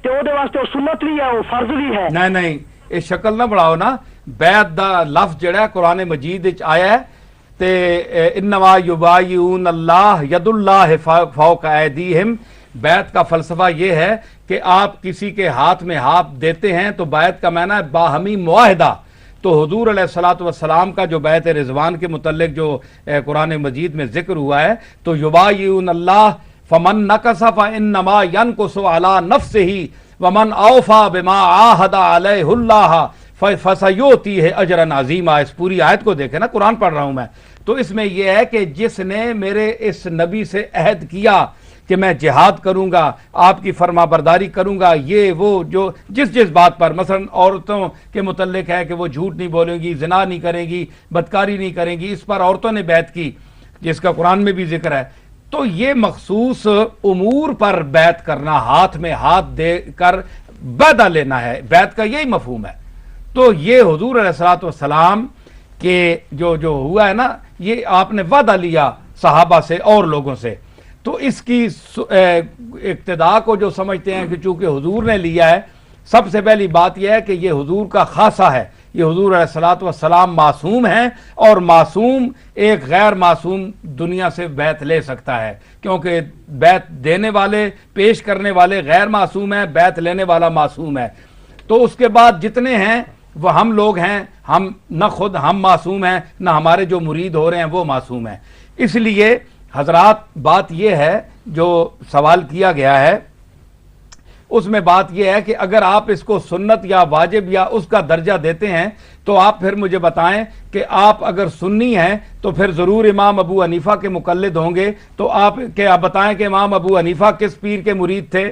تے اودے واسطے او سنت بھی ہے او فرض بھی ہے. نہیں یہ شکل نہ بڑھاؤ نا. بیعت دا لفظ جڑا ہے قرآن مجید وچ آیا ہے تے انما یبایعون اللہ ید اللہ فوق ایدیہم. بیعت کا فلسفہ یہ ہے کہ آپ کسی کے ہاتھ میں ہاتھ دیتے ہیں تو بیعت کا معنی ہے باہمی معاہدہ. تو حضور علیہ الصلوۃ والسلام کا جو بیعت رضوان کے متعلق جو قرآن مجید میں ذکر ہوا ہے تو یبایعون اللہ فمن نکث فانما ینکث علی نفسہ ومن اوفی بما عاہد علیہ اللہ فسیؤتیہ اجرا عظیما. اس پوری آیت کو دیکھیں نا, قرآن پڑھ رہا ہوں میں. تو اس میں یہ ہے کہ جس نے میرے اس نبی سے عہد کیا کہ میں جہاد کروں گا, آپ کی فرما برداری کروں گا, یہ وہ جو جس بات پر, مثلا عورتوں کے متعلق ہے کہ وہ جھوٹ نہیں بولیں گی, زنا نہیں کریں گی, بدکاری نہیں کریں گی, اس پر عورتوں نے بیعت کی جس کا قرآن میں بھی ذکر ہے. تو یہ مخصوص امور پر بیعت کرنا, ہاتھ میں ہاتھ دے کر وعدہ لینا ہے, بیعت کا یہی مفہوم ہے. تو یہ حضور علیہ الصلوۃ والسلام کے جو ہوا ہے نا, یہ آپ نے وعدہ لیا صحابہ سے اور لوگوں سے. تو اس کی اقتدا کو جو سمجھتے ہیں کہ چونکہ حضور نے لیا ہے, سب سے پہلی بات یہ ہے کہ یہ حضور کا خاصہ ہے. یہ حضور علیہ الصلوۃ والسلام معصوم ہیں, اور معصوم ایک غیر معصوم دنیا سے بیعت لے سکتا ہے, کیونکہ بیعت دینے والے, پیش کرنے والے غیر معصوم ہیں, بیعت لینے والا معصوم ہے. تو اس کے بعد جتنے ہیں وہ ہم لوگ ہیں, ہم نہ خود ہم معصوم ہیں, نہ ہمارے جو مرید ہو رہے ہیں وہ معصوم ہیں. اس لیے حضرات بات یہ ہے جو سوال کیا گیا ہے, اس میں بات یہ ہے کہ اگر آپ اس کو سنت یا واجب یا اس کا درجہ دیتے ہیں تو آپ پھر مجھے بتائیں کہ آپ اگر سنی ہیں تو پھر ضرور امام ابو حنیفہ کے مقلد ہوں گے. تو آپ کیا بتائیں کہ امام ابو حنیفہ کس پیر کے مرید تھے؟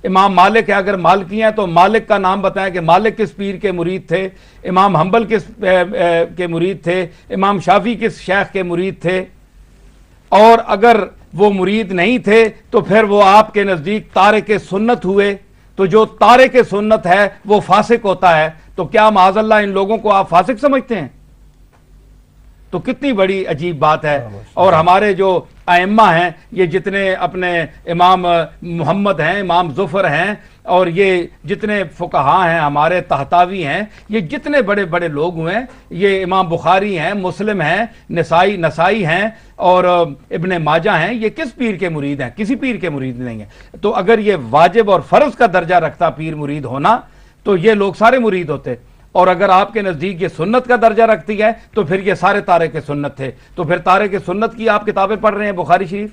امام مالک ہے, اگر مالکی ہیں تو مالک کا نام بتائیں کہ مالک کس پیر کے مرید تھے, امام حنبل کس کے مرید تھے, امام شافعی کس شیخ کے مرید تھے. اور اگر وہ مرید نہیں تھے تو پھر وہ آپ کے نزدیک تارک سنت ہوئے. تو جو تارک سنت ہے وہ فاسق ہوتا ہے. تو کیا معاذ اللہ ان لوگوں کو آپ فاسق سمجھتے ہیں؟ تو کتنی بڑی عجیب بات ہے. اور ہمارے جو ائمہ ہیں, یہ جتنے اپنے امام محمد ہیں, امام ظفر ہیں, اور یہ جتنے فقہاء ہیں ہمارے طحطاوی ہیں, یہ جتنے بڑے بڑے لوگ ہوئے ہیں, یہ امام بخاری ہیں, مسلم ہیں, نسائی ہیں اور ابن ماجہ ہیں, یہ کس پیر کے مرید ہیں؟ کسی پیر کے مرید نہیں ہیں. تو اگر یہ واجب اور فرض کا درجہ رکھتا پیر مرید ہونا تو یہ لوگ سارے مرید ہوتے. اور اگر آپ کے نزدیک یہ سنت کا درجہ رکھتی ہے تو پھر یہ سارے تارک سنت تھے. تو پھر تارک سنت کی آپ کتابیں پڑھ رہے ہیں بخاری شریف.